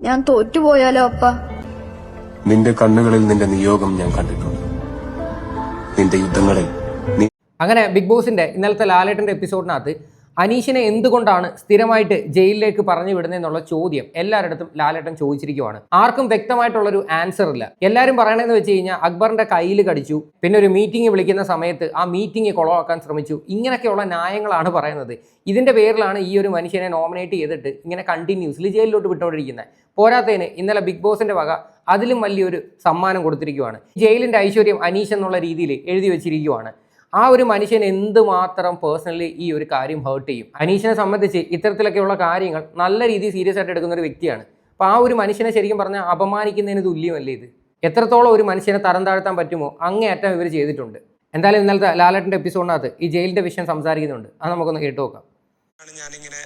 ഞാൻ തോറ്റുപോയാലോ അപ്പ? നിന്റെ കണ്ണുകളിൽ നിന്റെ നിയോഗം ഞാൻ കണ്ടിട്ടുണ്ട്. നിന്റെ യുദ്ധങ്ങളിൽ അങ്ങനെ ബിഗ് ബോസിന്റെ ഇന്നലത്തെ ലാലേട്ടന്റെ എപ്പിസോഡിനകത്ത് അനീഷിനെ എന്തുകൊണ്ടാണ് സ്ഥിരമായിട്ട് ജയിലിലേക്ക് പറഞ്ഞു വിടുന്നതെന്നുള്ള ചോദ്യം എല്ലാവരുടെ ലാലേട്ടൻ ചോദിച്ചിരിക്കുവാണ്. ആർക്കും വ്യക്തമായിട്ടുള്ളൊരു ആൻസർ ഇല്ല. എല്ലാവരും പറയണതെന്ന് വെച്ച് കഴിഞ്ഞാൽ അക്ബറിന്റെ കയ്യിൽ കടിച്ചു, പിന്നെ ഒരു മീറ്റിംഗ് വിളിക്കുന്ന സമയത്ത് ആ മീറ്റിംഗ് കൊളവാക്കാൻ ശ്രമിച്ചു, ഇങ്ങനെയൊക്കെയുള്ള ന്യായങ്ങളാണ് പറയുന്നത്. ഇതിന്റെ പേരിലാണ് ഈ ഒരു മനുഷ്യനെ നോമിനേറ്റ് ചെയ്തിട്ട് ഇങ്ങനെ കണ്ടിന്യൂസ്ലി ജയിലിലോട്ട് വിട്ടുകൊണ്ടിരിക്കുന്നത്. പോരാത്തതിന് ഇന്നലെ ബിഗ് ബോസിന്റെ വക അതിലും വലിയൊരു സമ്മാനം കൊടുത്തിരിക്കുവാണ്. ജയിലിന്റെ ഐശ്വര്യം അനീഷ് എന്നുള്ള രീതിയിൽ എഴുതി വെച്ചിരിക്കുവാണ്. ആ ഒരു മനുഷ്യൻ എന്തുമാത്രം പേഴ്സണലി ഈ ഒരു കാര്യം ഹേർട്ട് ചെയ്യും. അനീഷിനെ സംബന്ധിച്ച് ഇത്തരത്തിലൊക്കെയുള്ള കാര്യങ്ങൾ നല്ല രീതിയിൽ സീരിയസ് ആയിട്ട് എടുക്കുന്ന ഒരു വ്യക്തിയാണ്. അപ്പോൾ ആ ഒരു മനുഷ്യനെ ശരിക്കും പറഞ്ഞാൽ അപമാനിക്കുന്നതിന് തുല്യമല്ലേ ഇത്? എത്രത്തോളം ഒരു മനുഷ്യനെ തരം താഴ്ത്താൻ പറ്റുമോ അങ്ങേയറ്റം ഇവർ ചെയ്തിട്ടുണ്ട്. എന്തായാലും ഇന്നലത്തെ ലാലേട്ടൻ്റെ എപ്പിസോഡിനകത്ത് ഈ ജയിലിൻ്റെ വിഷയം സംസാരിക്കുന്നുണ്ട്. അത് നമുക്കൊന്ന് കേട്ടു നോക്കാം. ഞാനിങ്ങനെ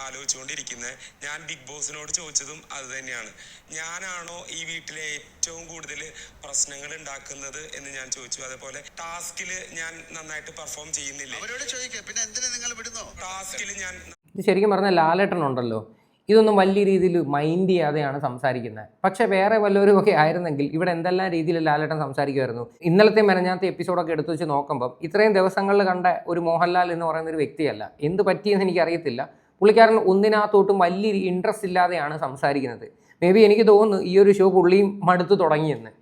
ആലോചിച്ചുകൊണ്ടിരിക്കുന്നത്, ഞാൻ ബിഗ് ബോസിനോട് ചോദിച്ചതും അത് തന്നെയാണ്. ഞാനാണോ ഈ വീട്ടിലെ ഏറ്റവും കൂടുതൽ പ്രശ്നങ്ങൾ ഉണ്ടാക്കുന്നത് എന്ന് ഞാൻ ചോദിച്ചു. അതേപോലെ ടാസ്കില് ഞാൻ നന്നായിട്ട് പെർഫോം ചെയ്യുന്നില്ല. അവരോട് ചോദിക്കുക, പിന്നെ എന്തിനാ നിങ്ങൾ വിടുന്നോ ടാസ്കില് ഞാൻ. ഇത് ശരിക്കും പറഞ്ഞാൽ ലാലേട്ടൻ ഉണ്ടല്ലോ, ഇതൊന്നും വലിയ രീതിയിൽ മൈൻഡ് ചെയ്യാതെയാണ് സംസാരിക്കുന്നത്. പക്ഷെ വേറെ വല്ലവരും ഒക്കെ ആയിരുന്നെങ്കിൽ ഇവിടെ എന്തെല്ലാം രീതിയിൽ ലാലേട്ടൻ സംസാരിക്കുമായിരുന്നു. ഇന്നലത്തെ മെനഞ്ഞാത്ത എപ്പിസോഡൊക്കെ എടുത്തു വെച്ച് നോക്കുമ്പം ഇത്രയും ദിവസങ്ങളിൽ കണ്ട ഒരു മോഹൻലാൽ എന്ന് പറയുന്ന ഒരു വ്യക്തിയല്ല. എന്ത് പറ്റിയെന്ന് എനിക്കറിയത്തില്ല. പുള്ളിക്കാരൻ ഒന്നിനകത്തോട്ടും വലിയ ഇൻട്രസ്റ്റ് ഇല്ലാതെയാണ് സംസാരിക്കുന്നത്. മേ ബി എനിക്ക് തോന്നുന്നു ഈ ഒരു ഷോ പുള്ളിയും മടുത്തു തുടങ്ങിയെന്ന്.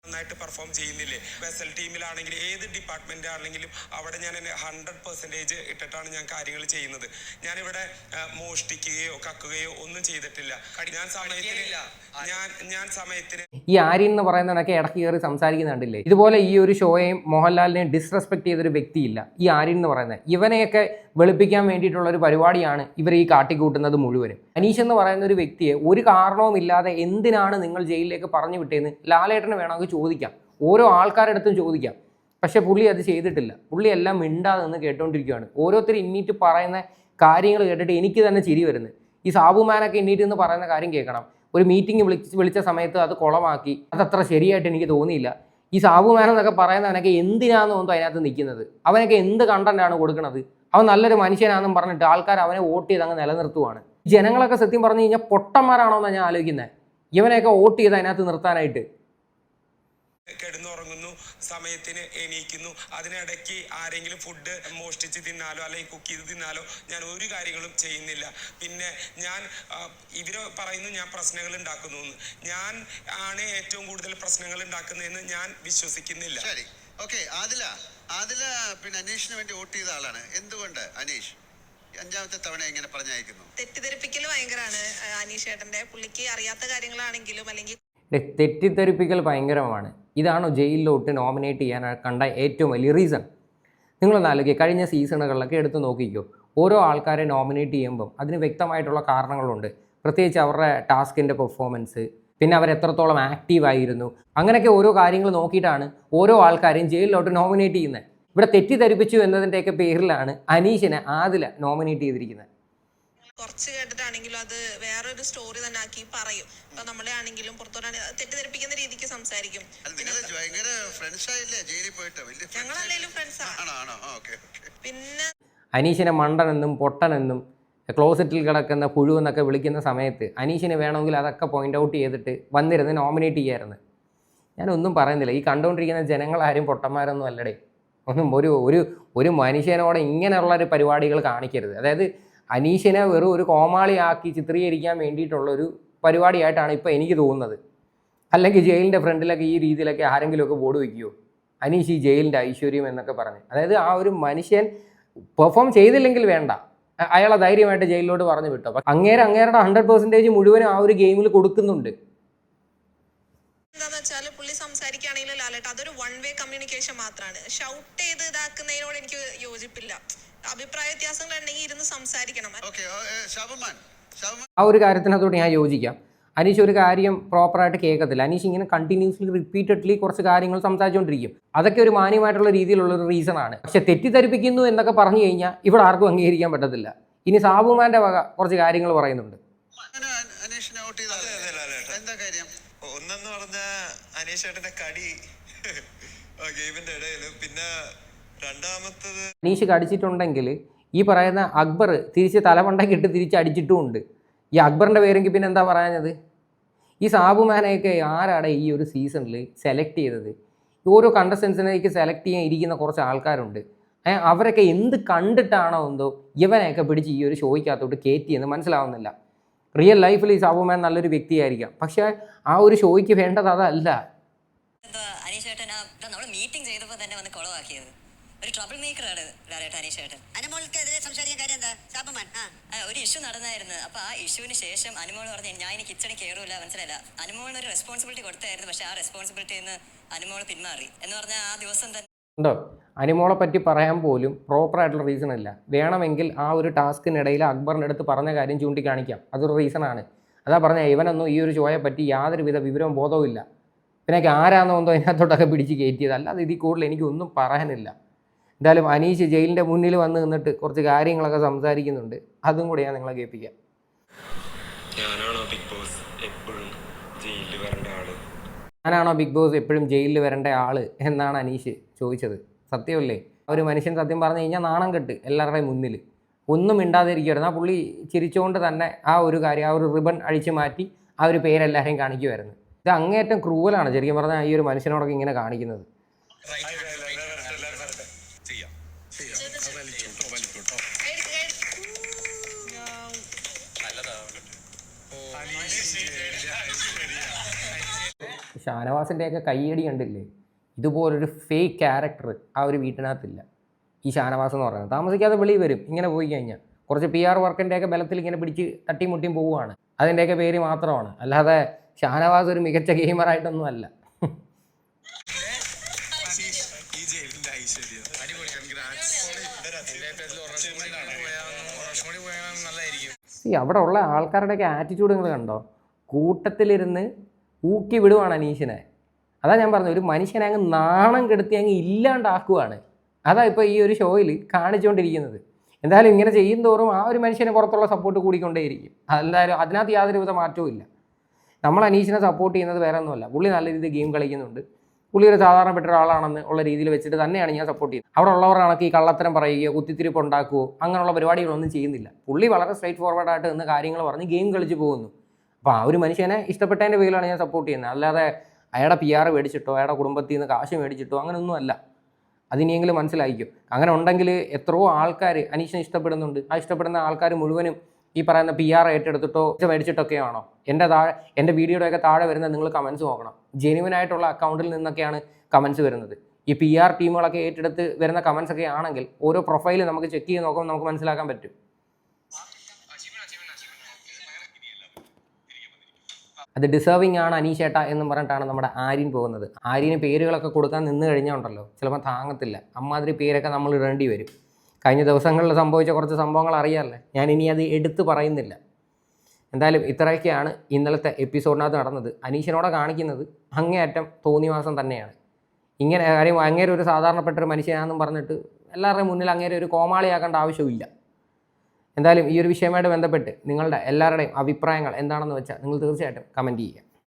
നന്നായിട്ട് പെർഫോം ചെയ്യുന്നില്ലേ? ബെസൽ ടീമിലാണെങ്കിലും ഏത് ഡിപ്പാർട്ട്മെന്റ് ആണെങ്കിലും അവിടെ ഞാൻ 100% ഇട്ടിട്ടാണ് ഞാൻ കാര്യങ്ങൾ ചെയ്യുന്നത്. ഞാനിവിടെ മോഷ്ടിക്കുകയോ കക്കുകയോ ഒന്നും ചെയ്തിട്ടില്ല. ഞാൻ സമയത്തിന് ഈ ആര്യൻ എന്ന് പറയുന്നവനൊക്കെ ഇടയ്ക്ക് കയറി സംസാരിക്കുന്ന കണ്ടില്ലേ? ഇതുപോലെ ഈ ഒരു ഷോയെയും മോഹൻലാലിനെയും ഡിസ്റെസ്പെക്ട് ചെയ്തൊരു വ്യക്തിയില്ല ഈ ആര്യൻ എന്ന് പറയുന്നത്. ഇവനെയൊക്കെ വെളുപ്പിക്കാൻ വേണ്ടിയിട്ടുള്ള ഒരു പരിപാടിയാണ് ഇവർ ഈ കാട്ടിക്കൂട്ടുന്നത് മുഴുവനും. അനീഷ് എന്ന് പറയുന്ന ഒരു വ്യക്തിയെ ഒരു കാരണവുമില്ലാതെ എന്തിനാണ് നിങ്ങൾ ജയിലിലേക്ക് പറഞ്ഞു വിട്ടതെന്ന് ലാലേട്ടന് വേണമെങ്കിൽ ചോദിക്കാം, ഓരോ ആൾക്കാരുടെ അടുത്തും ചോദിക്കാം. പക്ഷെ പുള്ളി അത് ചെയ്തിട്ടില്ല. പുള്ളി എല്ലാം മിണ്ടാതെ നിന്ന് കേട്ടോണ്ടിരിക്കുകയാണ്. ഓരോരുത്തർ ഇന്നീറ്റ് പറയുന്ന കാര്യങ്ങൾ കേട്ടിട്ട് എനിക്ക് തന്നെ ചിരി വരുന്നത്. ഈ സാബുമാനൊക്കെ ഇന്നീറ്റ് എന്ന് പറയുന്ന കാര്യം കേൾക്കണം. ഒരു മീറ്റിംഗ് വിളിച്ച സമയത്ത് അത് കുളമാക്കി, അതത്ര ശരിയായിട്ട് എനിക്ക് തോന്നിയില്ല. ഈ സാബുമാൻ എന്നൊക്കെ പറയുന്നവനൊക്കെ എന്തിനാണെന്ന് തോന്നുന്നു അതിനകത്ത് നിൽക്കുന്നത്. അവനൊക്കെ എന്ത് കണ്ടന്റാണ് കൊടുക്കുന്നത്? അവൻ നല്ലൊരു മനുഷ്യനാണെന്നും പറഞ്ഞിട്ട് ആൾക്കാർ അവനെ വോട്ട് ചെയ്ത് അങ്ങ് നിലനിർത്തുവാണ്. ജനങ്ങളൊക്കെ സത്യം പറഞ്ഞു കഴിഞ്ഞാൽ പൊട്ടന്മാരാണോ എന്നാണ് ഞാൻ ആലോചിക്കുന്നത്. ഇവനെയൊക്കെ വോട്ട് ചെയ്ത് അതിനകത്ത് നിർത്താനായിട്ട്. കിടന്നുറങ്ങുന്നു, സമയത്തിന് എണീക്കുന്നു, അതിനിടയ്ക്ക് ആരെങ്കിലും ഫുഡ് മോഷ്ടിച്ച് തിന്നാലോ അല്ലെങ്കിൽ കുക്ക് ചെയ്ത് തിന്നാലോ ഞാൻ ഒരു കാര്യങ്ങളും ചെയ്യുന്നില്ല. പിന്നെ ഞാൻ ഇവര് പറയുന്നു ഞാൻ പ്രശ്നങ്ങൾ ഉണ്ടാക്കുന്നു എന്ന്. ഞാൻ ആണ് ഏറ്റവും കൂടുതൽ പ്രശ്നങ്ങൾ ഉണ്ടാക്കുന്നതെന്ന് ഞാൻ വിശ്വസിക്കുന്നില്ല. ശരി, ഓക്കെ. ആദില പിന്നെ അനീഷിന് വേണ്ടി വോട്ട് ചെയ്ത ആളാണ്. എന്തുകൊണ്ട് അനീഷ് 5ാമത്തെ തവണ ഇങ്ങനെ പറഞ്ഞയക്കുന്നു? തെറ്റിദ്ധരിപ്പിക്കൽ ഭയങ്കരമാണ് അനീഷ് ഏട്ടന്റെ. പുള്ളിക്ക് അറിയാത്ത കാര്യങ്ങളാണെങ്കിലും അല്ലെങ്കിൽ തെറ്റിദ്ധരിപ്പിക്കൽ ഭയങ്കരമാണ്. ഇതാണോ ജയിലിലോട്ട് നോമിനേറ്റ് ചെയ്യാൻ കണ്ട ഏറ്റവും വലിയ റീസൺ? നിങ്ങളൊന്ന് ആലോചിക്കുക. കഴിഞ്ഞ സീസണുകളിലൊക്കെ എടുത്ത് നോക്കിക്കോ, ഓരോ ആൾക്കാരെ നോമിനേറ്റ് ചെയ്യുമ്പം അതിന് വ്യക്തമായിട്ടുള്ള കാരണങ്ങളുണ്ട്. പ്രത്യേകിച്ച് അവരുടെ ടാസ്കിൻ്റെ പെർഫോമൻസ്, പിന്നെ അവരെത്രത്തോളം ആക്റ്റീവായിരുന്നു, അങ്ങനെയൊക്കെ ഓരോ കാര്യങ്ങൾ നോക്കിയിട്ടാണ് ഓരോ ആൾക്കാരെയും ജയിലിലോട്ട് നോമിനേറ്റ് ചെയ്യുന്നത്. ഇവിടെ തെറ്റിദ്ധരിപ്പിച്ചു എന്നതിൻ്റെയൊക്കെ പേരിലാണ് അനീഷിനെ ആദില നോമിനേറ്റ് ചെയ്തിരിക്കുന്നത്. കുറച്ച് കേട്ടിട്ടാണെങ്കിലും അത് വേറൊരു സ്റ്റോറി തന്നെ ആക്കി പറയും. ഇപ്പൊ നമ്മളെ ആണെങ്കിലും പുറത്തോട്ടാണെങ്കിൽ തെറ്റിദ്ധരിപ്പിക്കുന്ന രീതിക്ക് സംസാരിക്കും. ഞങ്ങളല്ലേലും ഫ്രണ്ട്സാണ്. പിന്നെ അനീഷിനെ മണ്ടനെന്നും പൊട്ടനെന്നും ക്ലോസറ്റിൽ കിടക്കുന്ന പുഴു എന്നൊക്കെ വിളിക്കുന്ന സമയത്ത് അനീഷിനെ വേണമെങ്കിൽ അതൊക്കെ പോയിന്റ് ഔട്ട് ചെയ്തിട്ട് വന്നിരുന്ന് നോമിനേറ്റ് ചെയ്യായിരുന്നു. ഞാനൊന്നും പറയുന്നില്ല. ഈ കണ്ടുകൊണ്ടിരിക്കുന്ന ജനങ്ങളാരും പൊട്ടന്മാരൊന്നും അല്ലടേ. ഒന്നും ഒരു മനുഷ്യനോട് ഇങ്ങനെയുള്ളൊരു പരിപാടികൾ കാണിക്കരുത്. അതായത് അനീഷിനെ വെറും ഒരു കോമാളിയാക്കി ചിത്രീകരിക്കാൻ വേണ്ടിയിട്ടുള്ളൊരു പരിപാടിയായിട്ടാണ് ഇപ്പോൾ എനിക്ക് തോന്നുന്നത്. അല്ലെങ്കിൽ ജയിലിൻ്റെ ഫ്രണ്ടിലൊക്കെ ഈ രീതിയിലൊക്കെ ആരെങ്കിലുമൊക്കെ ബോർഡ് വയ്ക്കുമോ, അനീഷ് ഈ ജയിലിൻ്റെ ഐശ്വര്യം എന്നൊക്കെ പറഞ്ഞ്. അതായത് ആ ഒരു മനുഷ്യൻ പെർഫോം ചെയ്തില്ലെങ്കിൽ വേണ്ട, അയാളെ ധൈര്യമായിട്ട് ജയിലിലോട്ട് പറഞ്ഞു വിട്ടോ. അപ്പം അങ്ങേരുടെ 100% മുഴുവനും ആ ഒരു ഗെയിമിൽ കൊടുക്കുന്നുണ്ട്. എന്താന്ന് വെച്ചാൽ പുള്ളി സംസാരിക്കുകയാണെങ്കിൽ ലാലേട്ട അതൊരു വൺ വേ കമ്മ്യൂണിക്കേഷൻ മാത്രമാണ്. ഷൗട്ട് ചെയ്ത് ഇതാക്കുന്നതിനോട് എനിക്ക് യോജിപ്പില്ല. അഭിപ്രായ വ്യത്യാസങ്ങൾ ഉണ്ടെങ്കിൽ ഇരുന്ന് സംസാരിക്കണം. ആ ഒരു കാര്യത്തിനകത്തോട്ട് ഞാൻ യോജിക്കാം. അനീഷ് ഒരു കാര്യം പ്രോപ്പറായിട്ട് കേൾക്കത്തില്ല. അനീഷ് ഇങ്ങനെ കണ്ടിന്യൂസ്ലി റിപ്പീറ്റഡ്ലി കുറച്ച് കാര്യങ്ങൾ സംസാരിച്ചുകൊണ്ടിരിക്കും. അതൊക്കെ ഒരു മാന്യമായിട്ടുള്ള രീതിയിലുള്ളൊരു റീസണാണ്. പക്ഷെ തെറ്റിദ്ധരിപ്പിക്കുന്നു എന്നൊക്കെ പറഞ്ഞു കഴിഞ്ഞാൽ ഇവിടെ ആർക്കും അംഗീകരിക്കാൻ പറ്റത്തില്ല. ഇനി സാബുമാൻ്റെ വക കുറച്ച് കാര്യങ്ങൾ പറയുന്നുണ്ട്. ഒന്നെന്ന് പറഞ്ഞ അനീഷ് ഏട്ടന്റെ കടി ഗെയിമിന്റെ ഇടയില്, പിന്നെ രണ്ടാമത്തത് അനീഷ് കടിച്ചിട്ടുണ്ടെങ്കിൽ ഈ പറയുന്ന അക്ബർ തിരിച്ച് തലമണ്ടയ്ക്ക് ഇട്ട് തിരിച്ച് അടിച്ചിട്ടുമുണ്ട്. ഈ അക്ബറിൻ്റെ പേരെങ്കിൽ പിന്നെ എന്താ പറയാഞ്ഞത്? ഈ സാബുമാനെയൊക്കെ ആരാടെ ഈ ഒരു സീസണിൽ സെലക്ട് ചെയ്തത്? ഓരോ കണ്ടസ്റ്റൻസിനേക്ക് സെലക്ട് ചെയ്യാൻ ഇരിക്കുന്ന കുറച്ച് ആൾക്കാരുണ്ട്. അവരൊക്കെ എന്ത് കണ്ടിട്ടാണോ എന്തോ ഇവനെയൊക്കെ പിടിച്ച് ഈ ഒരു ഷോയ്ക്കകത്തോട്ട് കയറ്റിയെന്ന് മനസ്സിലാവുന്നില്ല. റിയൽ ലൈഫിൽ ഈ സാബുമാൻ നല്ലൊരു വ്യക്തിയായിരിക്കാം, പക്ഷേ ആ ഒരു ഷോയ്ക്ക് വേണ്ടത് അതല്ല. അനീഷേട്ടൻ നമ്മൾ മീറ്റിംഗ് ചെയ്തപ്പോൾ തന്നെ വന്ന് കുളവാക്കിയത് ഒരു ട്രബിൾ മേക്കറാണ് ലാലേട്ടൻ അനീഷേട്ടൻ. അനുമോൾക്കെതിരെ സംസാരിക്കാൻ കാര്യം എന്താ? സാബുമാൻ ഒരു ഇഷ്യൂ നടന്നായിരുന്നു. അപ്പോൾ ആ ഇഷ്യൂവിന് ശേഷം അനുമോൾ പറഞ്ഞു ഞാൻ ഇനി കിച്ചണിൽ കയറൂല, മനസ്സിലായില്ല. അനുമോളിന് ഒരു റെസ്പോൺസിബിലിറ്റി കൊടുത്തായിരുന്നു, പക്ഷേ ആ റെസ്പോൺസിബിലിറ്റിയിൽ നിന്ന് അനുമോൾ പിന്മാറി എന്ന് പറഞ്ഞാൽ ആ ദിവസം തന്നെ ഉണ്ടോ? അനുമോളെ പറ്റി പറയാൻ പോലും പ്രോപ്പറായിട്ടുള്ള റീസൺ ഇല്ല. വേണമെങ്കിൽ ആ ഒരു ടാസ്കിനിടയിൽ അക്ബറിൻ്റെ അടുത്ത് പറഞ്ഞ കാര്യം ചൂണ്ടിക്കാണിക്കാം, അതൊരു റീസണാണ്. അതാ പറഞ്ഞാൽ ഇവനൊന്നും ഈ ഒരു ഷോയെ പറ്റി യാതൊരുവിധ വിവരവും ബോധവും ഇല്ല. പിന്നെ ആരാന്നോ എന്തോ അതിനകത്തോട്ടൊക്കെ പിടിച്ച് കയറ്റിയത്, അല്ലാതെ ഇതിൽ കൂടുതൽ എനിക്കൊന്നും പറയാനില്ല. എന്തായാലും അനീഷ് ജയിലിൻ്റെ മുന്നിൽ വന്ന് നിന്നിട്ട് കുറച്ച് കാര്യങ്ങളൊക്കെ സംസാരിക്കുന്നുണ്ട്, അതും കൂടെ ഞാൻ നിങ്ങളെ കേൾപ്പിക്കാം. ഞാനാണോ ബിഗ് ബോസ് എപ്പോഴും ജയിലിൽ വരേണ്ട ആള്? ഞാനാണോ ബിഗ് ബോസ് എപ്പോഴും ജയിലിൽ വരേണ്ട ആൾ എന്നാണ് അനീഷ് ചോദിച്ചത്. സത്യമല്ലേ? ഒരു മനുഷ്യൻ സത്യം പറഞ്ഞു കഴിഞ്ഞാൽ നാണം കെട്ട് എല്ലാവരുടെയും മുന്നിൽ ഒന്നും മിണ്ടാതിരിക്കുമായിരുന്നു. ആ പുള്ളി ചിരിച്ചുകൊണ്ട് തന്നെ ആ ഒരു കാര്യം, ആ ഒരു റിബൺ അഴിച്ചു മാറ്റി ആ ഒരു പേരെല്ലാവരെയും കാണിക്കുമായിരുന്നു. ഇത് അങ്ങേയറ്റം ക്രൂവലാണ് ശരിക്കും പറഞ്ഞാൽ ഈ ഒരു മനുഷ്യനോടൊക്കെ ഇങ്ങനെ കാണിക്കുന്നത്. ഷാനവാസിൻ്റെയൊക്കെ കയ്യടി കണ്ടില്ലേ? ഇതുപോലൊരു ഫേക്ക് ക്യാരക്ടർ ആ ഒരു വീട്ടിനകത്തില്ല. ഈ ഷാനവാസ് എന്ന് പറയുന്നത് താമസിക്കാതെ വെളിയിൽ വരും. ഇങ്ങനെ പോയി കഴിഞ്ഞാൽ കുറച്ച് PR വർക്കിൻ്റെയൊക്കെ ബലത്തിൽ ഇങ്ങനെ പിടിച്ച് തട്ടിയും മുട്ടിയും പോവുകയാണ്. അതിൻ്റെയൊക്കെ പേര് മാത്രമാണ്, അല്ലാതെ ഷാനവാസ് ഒരു മികച്ച ഗെയിമറായിട്ടൊന്നും അല്ല. അവിടെ ഉള്ള ആൾക്കാരുടെയൊക്കെ ആറ്റിറ്റ്യൂഡ് നിങ്ങൾ കണ്ടോ? കൂട്ടത്തിലിരുന്ന് ഊക്കി വിടുവാണ് അനീഷിനെ. അതാ ഞാൻ പറഞ്ഞു, ഒരു മനുഷ്യനെ അങ്ങ് നാണം കെടുത്തി അങ്ങ് ഇല്ലാണ്ടാക്കുവാണ്. അതാ ഇപ്പോൾ ഈ ഒരു ഷോയിൽ കാണിച്ചുകൊണ്ടിരിക്കുന്നത്. എന്തായാലും ഇങ്ങനെ ചെയ്യും തോറും ആ ഒരു മനുഷ്യന് പുറത്തുള്ള സപ്പോർട്ട് കൂടിക്കൊണ്ടേയിരിക്കും. എന്തായാലും അതിനകത്ത് യാതൊരുവിധ മാറ്റവും ഇല്ല. നമ്മൾ അനീഷിനെ സപ്പോർട്ട് ചെയ്യുന്നത് വേറെ ഒന്നുമല്ല, പുള്ളി നല്ല രീതിയിൽ ഗെയിം കളിക്കുന്നുണ്ട്, പുള്ളി ഒരു സാധാരണപ്പെട്ട ഒരാളാണെന്ന് ഉള്ള രീതിയിൽ വെച്ചിട്ട് തന്നെയാണ് ഞാൻ സപ്പോർട്ട് ചെയ്യുന്നത്. അവിടെ ഉള്ളവർ കണക്ക് ഈ കള്ളത്തരം പറയുകയോ കുത്തിത്തിരിപ്പ് ഉണ്ടാക്കുകയോ അങ്ങനെയുള്ള പരിപാടികളൊന്നും ചെയ്യുന്നില്ല. പുള്ളി വളരെ സ്ട്രൈറ്റ് ഫോർവേഡായിട്ട് നിന്ന് കാര്യങ്ങൾ പറഞ്ഞ് ഗെയിം കളിച്ച് പോകുന്നു. അപ്പോൾ ആ ഒരു മനുഷ്യനെ ഇഷ്ടപ്പെട്ടതിൻ്റെ പേരിലാണ് ഞാൻ സപ്പോർട്ട് ചെയ്യുന്നത്, അല്ലാതെ അയാളുടെ PR മേടിച്ചിട്ടോ അയാളുടെ കുടുംബത്തിൽ നിന്ന് കാശ് മേടിച്ചിട്ടോ അങ്ങനെയൊന്നും അല്ല. അതിനെങ്കിലും മനസ്സിലായിരിക്കും. അങ്ങനെ ഉണ്ടെങ്കിൽ എത്രയോ ആൾക്കാർ അനീഷിനെ ഇഷ്ടപ്പെടുന്നുണ്ട്. ആ ഇഷ്ടപ്പെടുന്ന ആൾക്കാർ മുഴുവനും ഈ പറയുന്ന PR ഏറ്റെടുത്തിട്ടോ മേടിച്ചിട്ടൊക്കെയാണോ? എൻ്റെ വീഡിയോയുടെയൊക്കെ താഴെ വരുന്ന നിങ്ങൾ കമൻസ് നോക്കണം. ജെന്യുവനായിട്ടുള്ള അക്കൗണ്ടിൽ നിന്നൊക്കെയാണ് കമൻസ് വരുന്നത്. ഈ PR ടീമുകളൊക്കെ ഏറ്റെടുത്ത് വരുന്ന കമൻസ് ഒക്കെ ആണെങ്കിൽ ഓരോ പ്രൊഫൈൽ നമുക്ക് ചെക്ക് ചെയ്ത് നോക്കുമ്പോൾ നമുക്ക് മനസ്സിലാക്കാൻ പറ്റും. അത് ഡിസേർവിങ് ആണ് അനീഷേട്ട എന്നും പറഞ്ഞിട്ടാണ് നമ്മുടെ ആര്യൻ പോകുന്നത്. ആര്യന് പേരുകളൊക്കെ കൊടുക്കാൻ നിന്ന് കഴിഞ്ഞാൽ ഉണ്ടല്ലോ ചിലപ്പോൾ താങ്ങത്തില്ല. അമ്മാതിരി പേരൊക്കെ നമ്മൾ ഇടേണ്ടി വരും. കഴിഞ്ഞ ദിവസങ്ങളിൽ സംഭവിച്ച കുറച്ച് സംഭവങ്ങൾ അറിയാമല്ലേ, ഞാൻ ഇനി അത് എടുത്തു പറയുന്നില്ല. എന്തായാലും ഇത്രയൊക്കെയാണ് ഇന്നലത്തെ എപ്പിസോഡിനകത്ത് നടന്നത്. അനീഷിനോടെ കാണിക്കുന്നത് അങ്ങേയറ്റം തോന്നിവാസം തന്നെയാണ്. ഇങ്ങനെ കാര്യം അങ്ങേരെ ഒരു സാധാരണപ്പെട്ട ഒരു മനുഷ്യനാണെന്നും പറഞ്ഞിട്ട് എല്ലാവരുടെയും മുന്നിൽ അങ്ങേരെ ഒരു കോമാളിയാക്കേണ്ട ആവശ്യമില്ല. എന്തായാലും ഈ ഒരു വിഷയമായിട്ട് ബന്ധപ്പെട്ട് നിങ്ങളുടെ എല്ലാവരുടെയും അഭിപ്രായങ്ങൾ എന്താണെന്ന് വെച്ചാൽ നിങ്ങൾ തീർച്ചയായിട്ടും കമൻറ്റ് ചെയ്യുക.